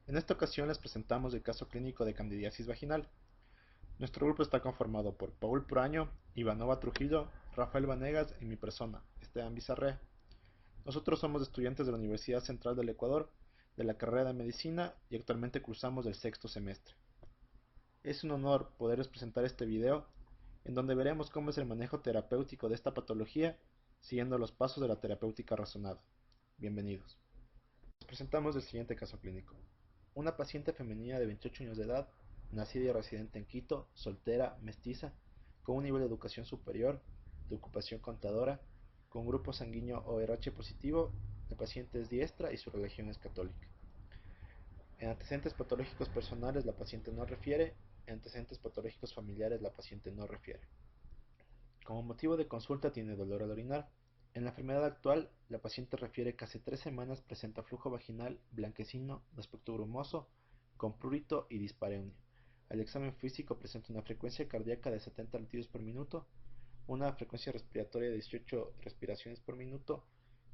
En esta ocasión les presentamos el caso clínico de candidiasis vaginal. Nuestro grupo está conformado por Paul Proaño, Ivanova Trujillo, Rafael Vanegas y mi persona, Esteban Bizarre. Nosotros somos estudiantes de la Universidad Central del Ecuador, de la carrera de Medicina y actualmente cursamos el sexto semestre. Es un honor poderles presentar este video en donde veremos cómo es el manejo terapéutico de esta patología siguiendo los pasos de la terapéutica razonada. Bienvenidos. Les presentamos el siguiente caso clínico. Una paciente femenina de 28 años de edad, nacida y residente en Quito, soltera, mestiza, con un nivel de educación superior, de ocupación contadora, con grupo sanguíneo ORH positivo, la paciente es diestra y su religión es católica. En antecedentes patológicos personales la paciente no refiere, en antecedentes patológicos familiares la paciente no refiere. Como motivo de consulta tiene dolor al orinar. En la enfermedad actual, la paciente refiere que hace 3 semanas presenta flujo vaginal blanquecino de aspecto grumoso, con prurito y dispareunia. Al examen físico presenta una frecuencia cardíaca de 70 latidos por minuto, una frecuencia respiratoria de 18 respiraciones por minuto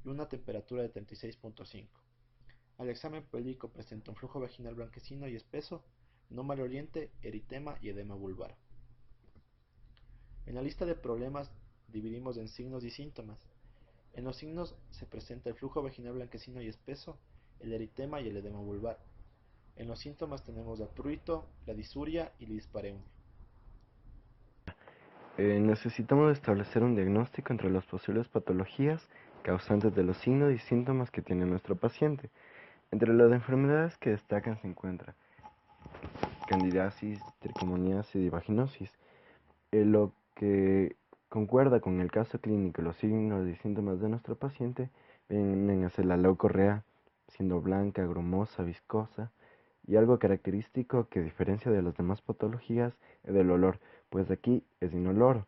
y una temperatura de 36.5. Al examen pélvico presenta un flujo vaginal blanquecino y espeso, no maloliente, eritema y edema vulvar. En la lista de problemas dividimos en signos y síntomas. En los signos se presenta el flujo vaginal blanquecino y espeso, el eritema y el edema vulvar. En los síntomas tenemos el prurito, la disuria y la dispareunia. Necesitamos establecer un diagnóstico entre las posibles patologías causantes de los signos y síntomas que tiene nuestro paciente. Entre las enfermedades que destacan se encuentra candidiasis, tricomoníasis y vaginosis. Lo que concuerda con el caso clínico, los signos y síntomas de nuestro paciente vienen a ser la leucorrea, siendo blanca, grumosa, viscosa, y algo característico que diferencia de las demás patologías es el olor, pues aquí es inoloro,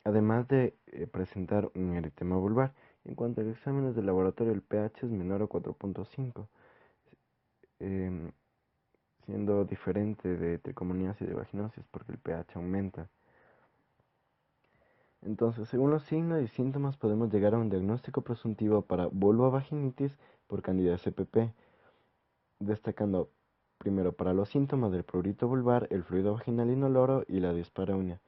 además de presentar un eritema vulvar. En cuanto a exámenes de laboratorio, el pH es menor a 4.5, em, siendo diferente de tricomoníasis y de vaginosis porque el pH aumenta. Entonces, según los signos y síntomas, podemos llegar a un diagnóstico presuntivo para vulvovaginitis por Candida spp, destacando primero para los síntomas del prurito vulvar, el fluido vaginal inoloro y la dispareunia.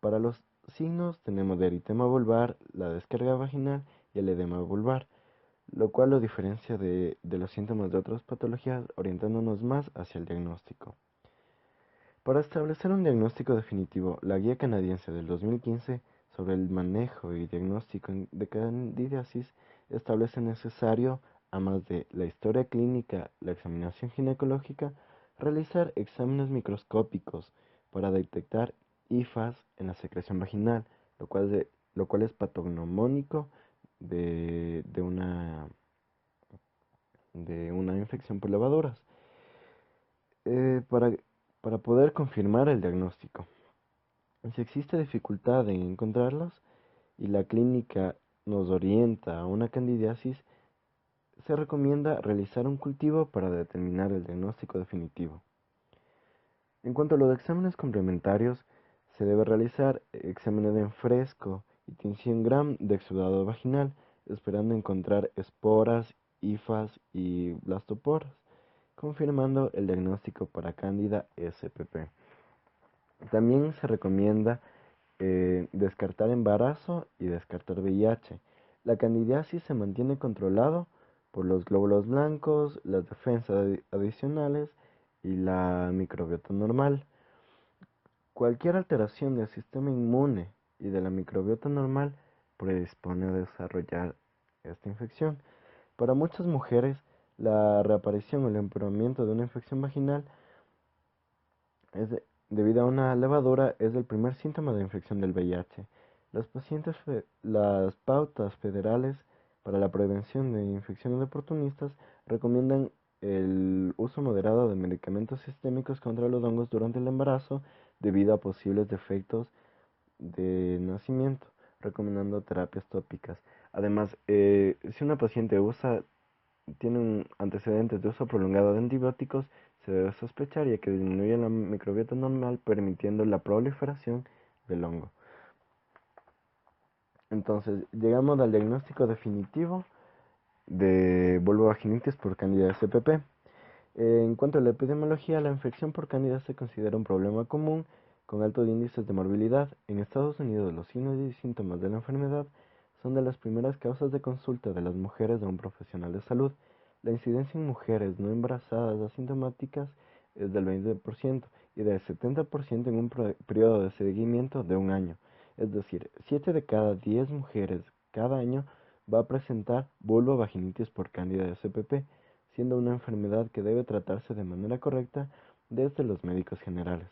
Para los signos tenemos de eritema vulvar, la descarga vaginal y el edema vulvar, lo cual lo diferencia de los síntomas de otras patologías, orientándonos más hacia el diagnóstico. Para establecer un diagnóstico definitivo, la Guía Canadiense del 2015 sobre el manejo y diagnóstico de candidiasis establece necesario, además de la historia clínica, la examinación ginecológica, realizar exámenes microscópicos para detectar hifas en la secreción vaginal, lo cual es patognomónico de una infección por levaduras. Eh, para, para poder confirmar el diagnóstico. Si existe dificultad en encontrarlos y la clínica nos orienta a una candidiasis, se recomienda realizar un cultivo para determinar el diagnóstico definitivo. En cuanto a los exámenes complementarios, se debe realizar exámenes en fresco y tinción gram de exudado vaginal, esperando encontrar esporas, hifas y blastoporas, confirmando el diagnóstico para Candida spp. También se recomienda descartar embarazo y descartar VIH. La candidiasis se mantiene controlado por los glóbulos blancos, las defensas adicionales y la microbiota normal. Cualquier alteración del sistema inmune y de la microbiota normal predispone a desarrollar esta infección. Para muchas mujeres, la reaparición o el empeoramiento de una infección vaginal es debido a una levadura es el primer síntoma de infección del VIH. Las pautas federales para la prevención de infecciones oportunistas recomiendan el uso moderado de medicamentos sistémicos contra los hongos durante el embarazo debido a posibles defectos de nacimiento, recomendando terapias tópicas. Además, si una paciente tiene un antecedentes de uso prolongado de antibióticos, se debe sospechar ya que disminuye la microbiota normal permitiendo la proliferación del hongo. Entonces, llegamos al diagnóstico definitivo de vulvovaginitis por Candida spp. En cuanto a la epidemiología, la infección por cándida se considera un problema común con altos índices de morbilidad. En Estados Unidos, los signos y síntomas de la enfermedad son de las primeras causas de consulta de las mujeres de un profesional de salud. La incidencia en mujeres no embarazadas asintomáticas es del 20% y del 70% en un periodo de seguimiento de un año. Es decir, 7 de cada 10 mujeres cada año va a presentar vulvovaginitis por cándida SPP, siendo una enfermedad que debe tratarse de manera correcta desde los médicos generales.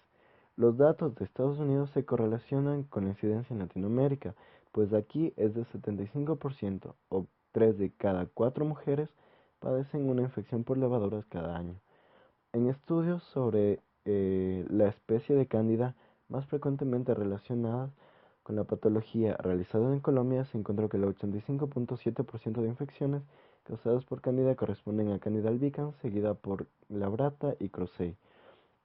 Los datos de Estados Unidos se correlacionan con la incidencia en Latinoamérica, pues aquí es de 75% o 3 de cada 4 mujeres padecen una infección por levaduras cada año. En estudios sobre la especie de cándida más frecuentemente relacionadas con la patología realizados en Colombia, se encontró que el 85.7% de infecciones causadas por cándida corresponden a Candida albicans, seguida por Labrata y Crocei.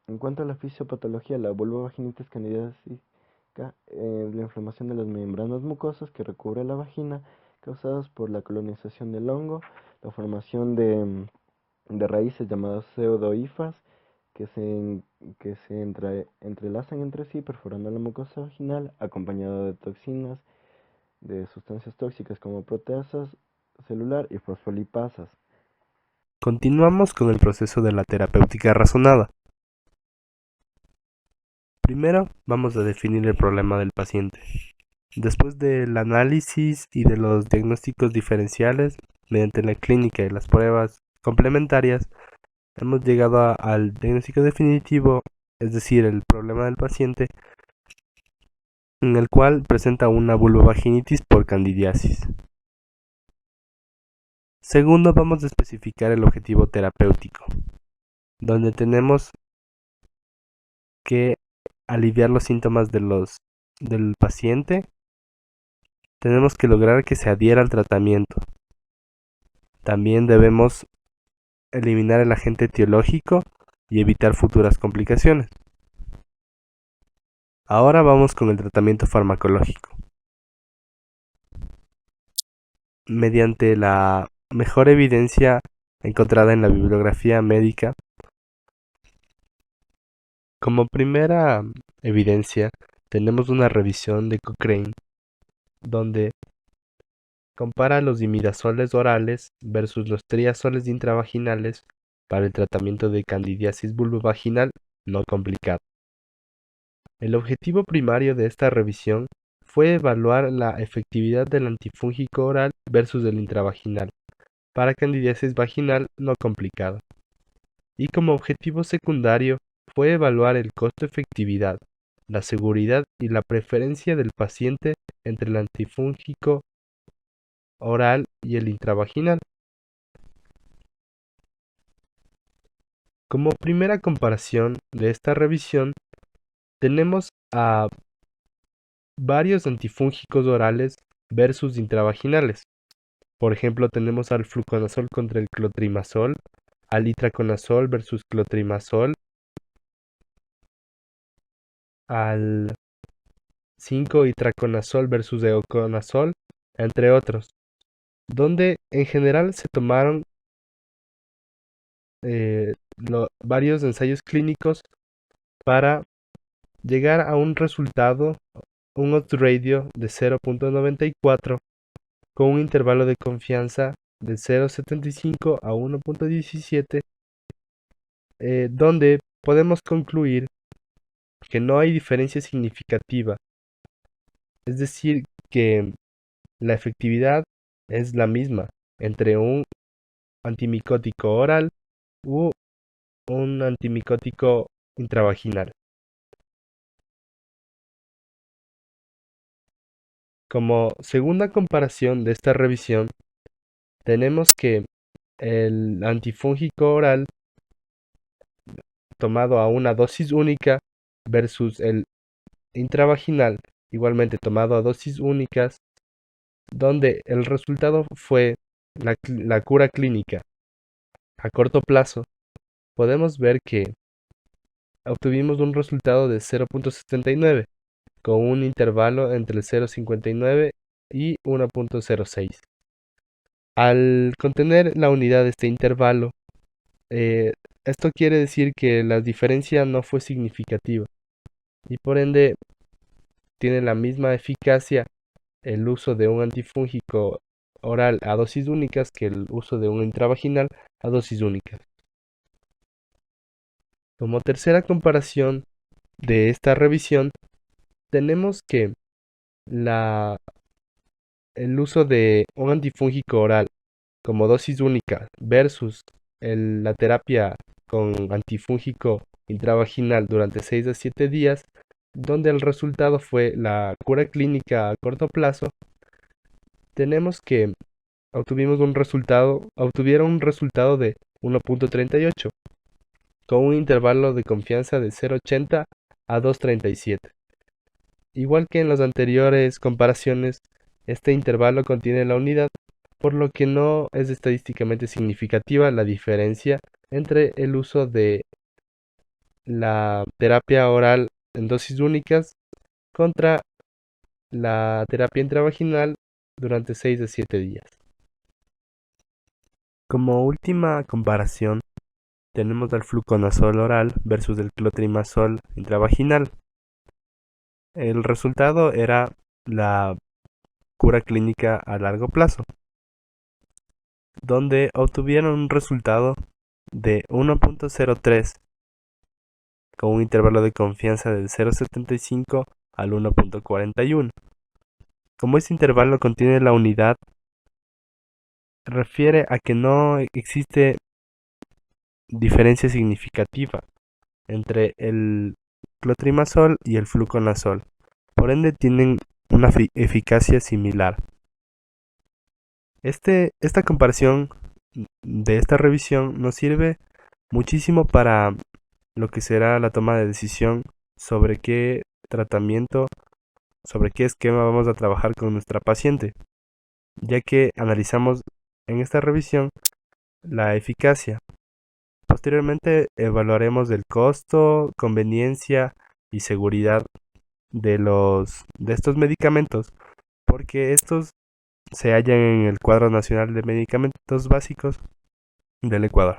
En cuanto a la fisiopatología, la vulvovaginitis candidiásica es la inflamación de las membranas mucosas que recubre la vagina, causadas por la colonización del hongo, la formación de raíces llamadas pseudohifas que se entrelazan entre sí perforando la mucosa vaginal, acompañado de toxinas, de sustancias tóxicas como proteasas celular y fosfolipasas. Continuamos con el proceso de la terapéutica razonada. Primero vamos a definir el problema del paciente. Después del análisis y de los diagnósticos diferenciales, mediante la clínica y las pruebas complementarias, hemos llegado al diagnóstico definitivo, es decir, el problema del paciente, en el cual presenta una vulvovaginitis por candidiasis. Segundo, vamos a especificar el objetivo terapéutico, donde tenemos que aliviar los síntomas del paciente. Tenemos que lograr que se adhiera al tratamiento. También debemos eliminar el agente etiológico y evitar futuras complicaciones. Ahora vamos con el tratamiento farmacológico. Mediante la mejor evidencia encontrada en la bibliografía médica, como primera evidencia tenemos una revisión de Cochrane, donde compara los imidazoles orales versus los triazoles intravaginales para el tratamiento de candidiasis vulvovaginal no complicada. El objetivo primario de esta revisión fue evaluar la efectividad del antifúngico oral versus el intravaginal para candidiasis vaginal no complicada. Y como objetivo secundario fue evaluar el costo-efectividad, la seguridad y la preferencia del paciente entre el antifúngico oral y el intravaginal. Como primera comparación de esta revisión, tenemos a varios antifúngicos orales versus intravaginales. Por ejemplo, tenemos al fluconazol contra el clotrimazol, al itraconazol versus clotrimazol, al 5-itraconazol versus eoconazol, entre otros, donde en general se tomaron varios ensayos clínicos para llegar a un resultado, un odds ratio de 0.94 con un intervalo de confianza de 0.75 a 1.17, donde podemos concluir que no hay diferencia significativa, es decir, que la efectividad es la misma entre un antimicótico oral u un antimicótico intravaginal. Como segunda comparación de esta revisión, tenemos que el antifúngico oral tomado a una dosis única versus el intravaginal, igualmente tomado a dosis únicas, donde el resultado fue la cura clínica. A corto plazo, podemos ver que obtuvimos un resultado de 0.79, con un intervalo entre el 0.59 y 1.06. Al contener la unidad de este intervalo, esto quiere decir que la diferencia no fue significativa y por ende tiene la misma eficacia el uso de un antifúngico oral a dosis únicas que el uso de un intravaginal a dosis únicas. Como tercera comparación de esta revisión, tenemos que el uso de un antifúngico oral como dosis única versus la terapia con antifúngico intravaginal durante 6 a 7 días, donde el resultado fue la cura clínica a corto plazo, tenemos que obtuvieron un resultado de 1.38 con un intervalo de confianza de 0.80 a 2.37. Igual que en las anteriores comparaciones, este intervalo contiene la unidad, por lo que no es estadísticamente significativa la diferencia entre el uso de la terapia oral en dosis únicas contra la terapia intravaginal durante 6 a 7 días. Como última comparación, tenemos el fluconazol oral versus el clotrimazol intravaginal. El resultado era la cura clínica a largo plazo, donde obtuvieron un resultado de 1.03 con un intervalo de confianza del 0.75 al 1.41. Como este intervalo contiene la unidad, refiere a que no existe diferencia significativa entre el clotrimazol y el fluconazol, por ende tienen una eficacia similar. Esta comparación de esta revisión nos sirve muchísimo para lo que será la toma de decisión sobre qué tratamiento, sobre qué esquema vamos a trabajar con nuestra paciente, ya que analizamos en esta revisión la eficacia. Posteriormente evaluaremos el costo, conveniencia y seguridad de estos medicamentos, porque estos se hallan en el Cuadro Nacional de Medicamentos Básicos del Ecuador.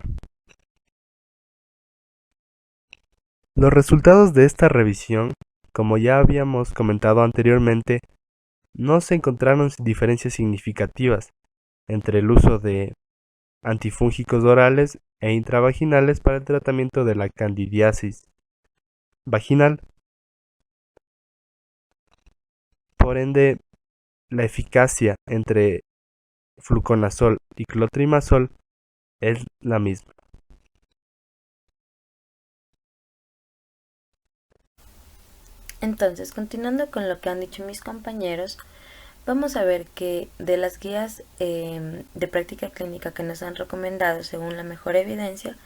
Los resultados de esta revisión, como ya habíamos comentado anteriormente, no se encontraron diferencias significativas entre el uso de antifúngicos orales e intravaginales para el tratamiento de la candidiasis vaginal. Por ende, la eficacia entre fluconazol y clotrimazol es la misma. Entonces, continuando con lo que han dicho mis compañeros, vamos a ver que de las guías de práctica clínica que nos han recomendado según la mejor evidencia,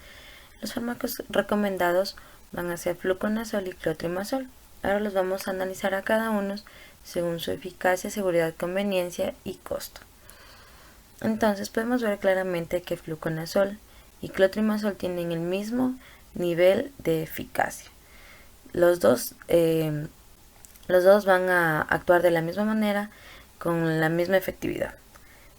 los fármacos recomendados van a ser fluconazol y clotrimazol. Ahora los vamos a analizar a cada uno según su eficacia, seguridad, conveniencia y costo. Entonces podemos ver claramente que fluconazol y clotrimazol tienen el mismo nivel de eficacia. Los dos van a actuar de la misma manera con la misma efectividad.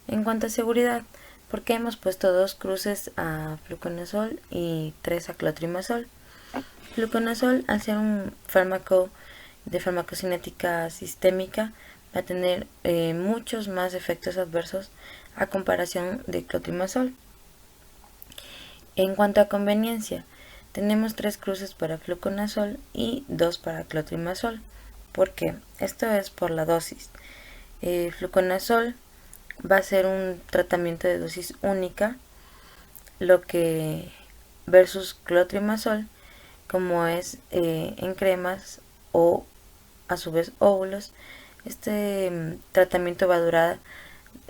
En cuanto a seguridad, ¿por qué hemos puesto 2 cruces a fluconazol y 3 a clotrimazol? Fluconazol, al ser un fármaco de farmacocinética sistémica, va a tener muchos más efectos adversos a comparación de clotrimazol. En cuanto a conveniencia, tenemos 3 cruces para fluconazol y 2 para clotrimazol. ¿Por qué? Esto es por la dosis. Fluconazol va a ser un tratamiento de dosis única, lo que versus clotrimazol, como es en cremas o a su vez óvulos. Este tratamiento va a durar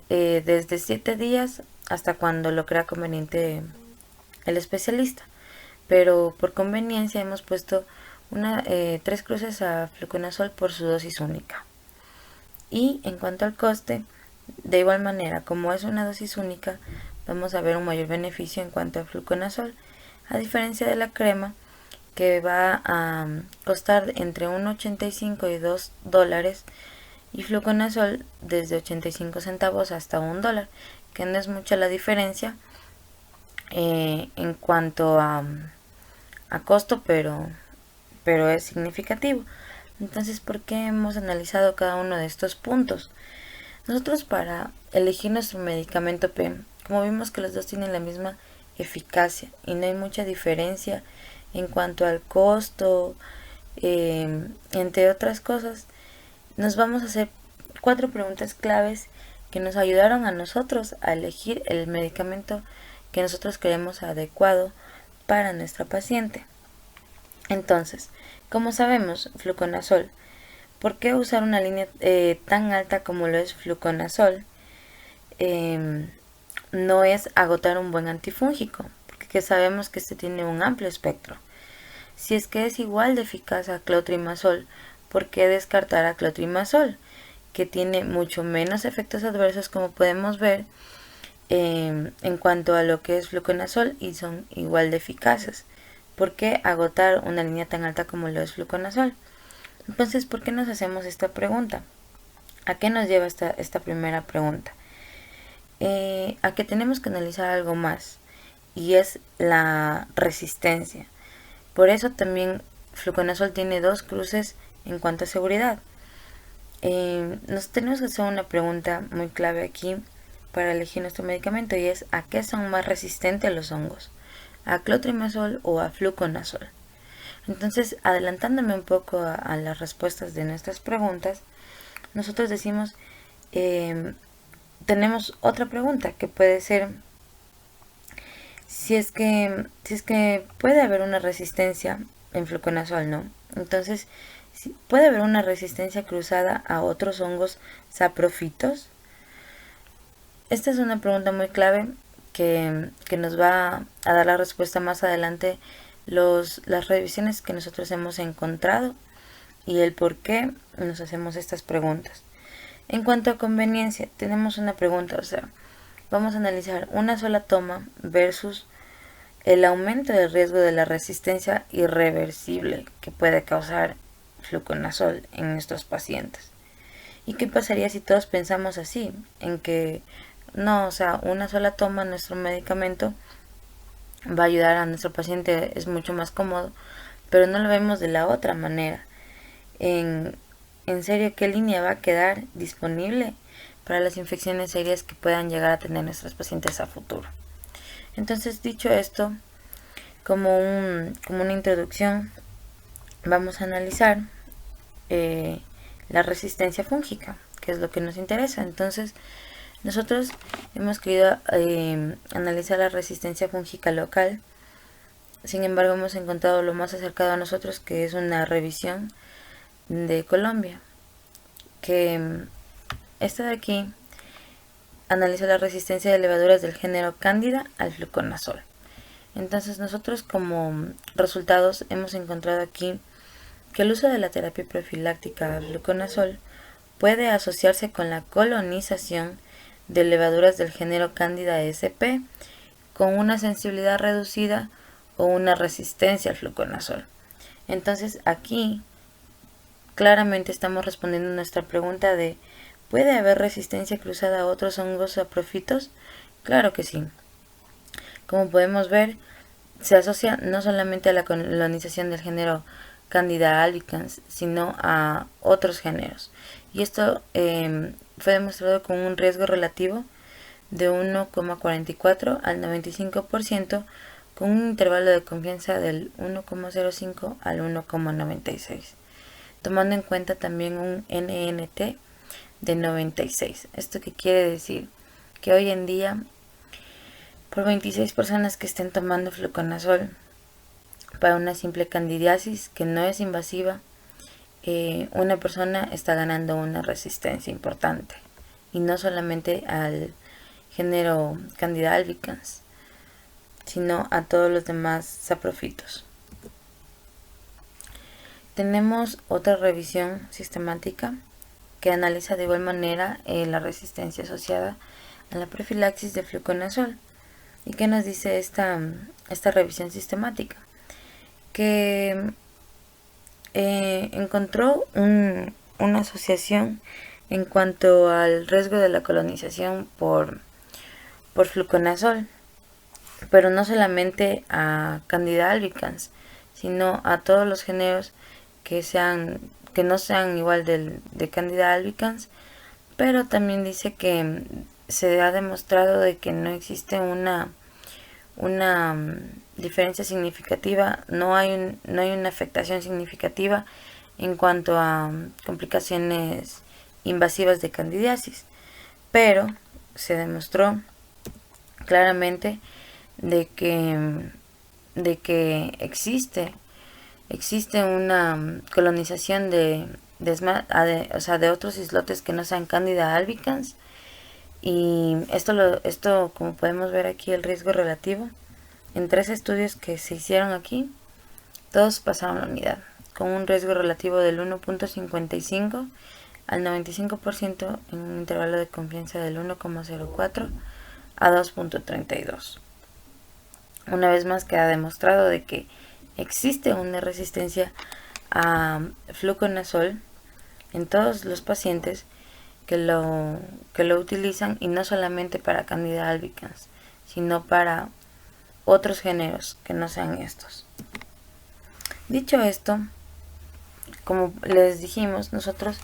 desde 7 días hasta cuando lo crea conveniente el especialista, pero por conveniencia hemos puesto 3 cruces a fluconazol por su dosis única. Y en cuanto al coste, de igual manera, como es una dosis única, vamos a ver un mayor beneficio en cuanto a fluconazol, a diferencia de la crema, que va a costar entre $1.85 y $2, y fluconazol desde 85 centavos hasta $1, que no es mucha la diferencia, en cuanto a costo, pero es significativo. Entonces, ¿por qué hemos analizado cada uno de estos puntos? Nosotros, para elegir nuestro medicamento P, como vimos que los dos tienen la misma eficacia y no hay mucha diferencia en cuanto al costo, entre otras cosas, nos vamos a hacer 4 preguntas claves que nos ayudaron a nosotros a elegir el medicamento que nosotros creemos adecuado para nuestra paciente. Entonces, como sabemos, fluconazol, ¿por qué usar una línea tan alta como lo es fluconazol? No es agotar un buen antifúngico, porque sabemos que este tiene un amplio espectro. Si es que es igual de eficaz a clotrimazol, ¿por qué descartar a clotrimazol, que tiene mucho menos efectos adversos, como podemos ver, en cuanto a lo que es fluconazol, y son igual de eficaces? ¿Por qué agotar una línea tan alta como lo es fluconazol? Entonces, ¿por qué nos hacemos esta pregunta? ¿A qué nos lleva esta primera pregunta? A que tenemos que analizar algo más, y es la resistencia. Por eso también fluconazol tiene 2 cruces en cuanto a seguridad. Nos tenemos que hacer una pregunta muy clave aquí para elegir nuestro medicamento, y es: ¿a qué son más resistentes los hongos? ¿A clotrimazol o a fluconazol? Entonces, adelantándome un poco a las respuestas de nuestras preguntas, nosotros decimos, tenemos otra pregunta que puede ser si es que puede haber una resistencia en fluconazol, ¿no? Entonces, ¿puede haber una resistencia cruzada a otros hongos saprófitos? Esta es una pregunta muy clave que nos va a dar la respuesta más adelante, las revisiones que nosotros hemos encontrado y el por qué nos hacemos estas preguntas. En cuanto a conveniencia, tenemos una pregunta, o sea, vamos a analizar una sola toma versus el aumento del riesgo de la resistencia irreversible que puede causar fluconazol en nuestros pacientes. ¿Y qué pasaría si todos pensamos así? En que no, o sea, una sola toma de nuestro medicamento va a ayudar a nuestro paciente, es mucho más cómodo, pero no lo vemos de la otra manera. En serio, ¿qué línea va a quedar disponible para las infecciones serias que puedan llegar a tener nuestros pacientes a futuro? Entonces, dicho esto, como una introducción, vamos a analizar la resistencia fúngica, que es lo que nos interesa. Entonces, nosotros hemos querido analizar la resistencia fúngica local. Sin embargo, hemos encontrado lo más acercado a nosotros, que es una revisión de Colombia, que esta de aquí analiza la resistencia de levaduras del género Cándida al fluconazol. Entonces, nosotros como resultados hemos encontrado aquí que el uso de la terapia profiláctica al fluconazol puede asociarse con la colonización de levaduras del género Cándida sp con una sensibilidad reducida o una resistencia al fluconazol. Entonces, aquí claramente estamos respondiendo a nuestra pregunta de ¿puede haber resistencia cruzada a otros hongos saprófitos? Claro que sí. Como podemos ver, se asocia no solamente a la colonización del género Candida albicans, sino a otros géneros. Y esto fue demostrado con un riesgo relativo de 1,44 al 95%, con un intervalo de confianza del 1,05 al 1,96, tomando en cuenta también un NNT de 96. ¿Esto qué quiere decir? Que hoy en día, por 26 personas que estén tomando fluconazol para una simple candidiasis que no es invasiva, una persona está ganando una resistencia importante, y no solamente al género Candida albicans, sino a todos los demás saprófitos. Tenemos otra revisión sistemática que analiza de igual manera la resistencia asociada a la profilaxis de fluconazol. ¿Y qué nos dice esta revisión sistemática? Que encontró una asociación en cuanto al riesgo de la colonización por fluconazol. pero no solamente a Candida albicans, sino a todos los géneros que no sean igual de Candida albicans, pero también dice que se ha demostrado de que no existe una diferencia significativa, no hay una afectación significativa en cuanto a complicaciones invasivas de candidiasis, pero se demostró claramente de que existe una colonización de otros islotes que no sean Candida albicans, y esto como podemos ver aquí, el riesgo relativo en 3 estudios que se hicieron aquí, todos pasaron la unidad con un riesgo relativo del 1.55 al 95% en un intervalo de confianza del 1.04 a 2.32. Una vez más queda demostrado de que existe una resistencia a fluconazol en todos los pacientes que lo utilizan, y no solamente para Candida albicans, sino para otros géneros que no sean estos. Dicho esto, como les dijimos, nosotros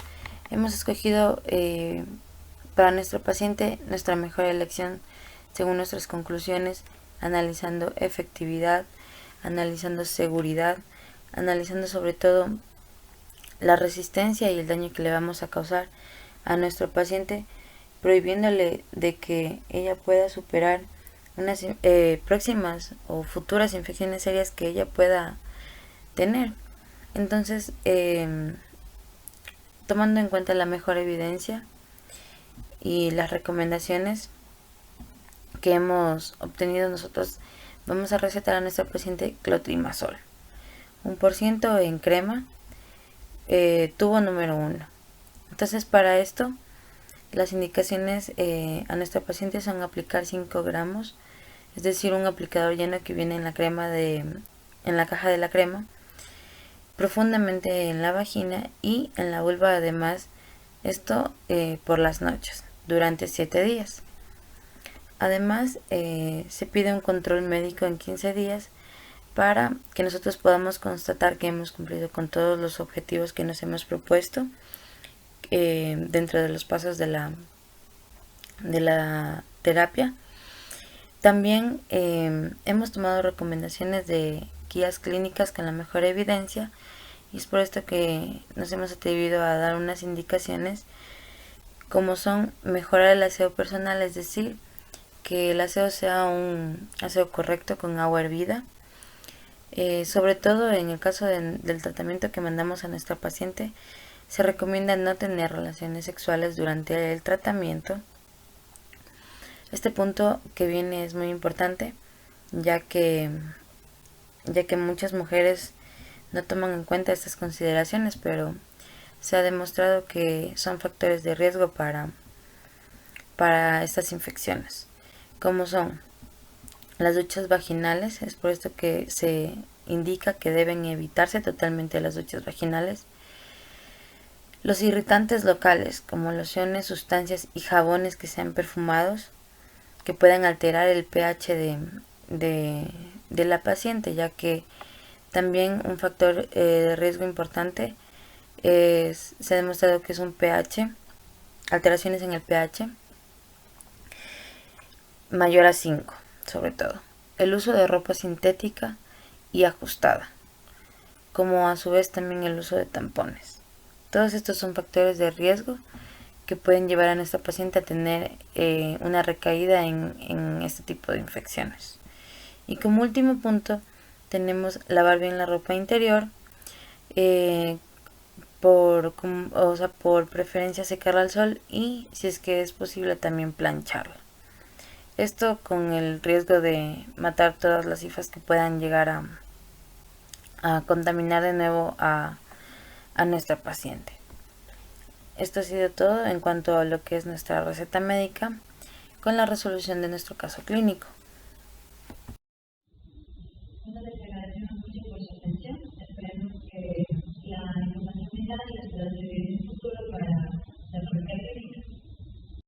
hemos escogido para nuestro paciente nuestra mejor elección según nuestras conclusiones, analizando efectividad, analizando seguridad, analizando sobre todo la resistencia y el daño que le vamos a causar a nuestro paciente, prohibiéndole de que ella pueda superar unas próximas o futuras infecciones serias que ella pueda tener. Entonces, tomando en cuenta la mejor evidencia y las recomendaciones que hemos obtenido, nosotros vamos a recetar a nuestra paciente clotrimazol, 1% en crema, tubo número 1. Entonces, para esto, las indicaciones a nuestra paciente son aplicar 5 gramos, es decir, un aplicador lleno que viene en la caja de la crema, profundamente en la vagina y en la vulva, además, esto por las noches, durante 7 días. Además, se pide un control médico en 15 días para que nosotros podamos constatar que hemos cumplido con todos los objetivos que nos hemos propuesto dentro de los pasos de la terapia. También hemos tomado recomendaciones de guías clínicas con la mejor evidencia, y es por esto que nos hemos atrevido a dar unas indicaciones como son mejorar el aseo personal, es decir, que el aseo sea un aseo correcto con agua hervida, sobre todo en el caso del tratamiento que mandamos a nuestra paciente. Se recomienda no tener relaciones sexuales durante el tratamiento. Este punto que viene es muy importante, ya que muchas mujeres no toman en cuenta estas consideraciones, pero se ha demostrado que son factores de riesgo para estas infecciones, como son las duchas vaginales. Es por esto que se indica que deben evitarse totalmente las duchas vaginales. Los irritantes locales, como lociones, sustancias y jabones que sean perfumados, que puedan alterar el pH de la paciente, ya que también un factor de riesgo importante se ha demostrado que es un pH, alteraciones en el pH mayor a 5, sobre todo. El uso de ropa sintética y ajustada, como a su vez también el uso de tampones. Todos estos son factores de riesgo que pueden llevar a nuestra paciente a tener una recaída en este tipo de infecciones. Y como último punto tenemos lavar bien la ropa interior, por preferencia secarla al sol, y si es que es posible también plancharla. Esto con el riesgo de matar todas las hifas que puedan llegar a contaminar de nuevo a nuestra paciente. Esto ha sido todo en cuanto a lo que es nuestra receta médica con la resolución de nuestro caso clínico.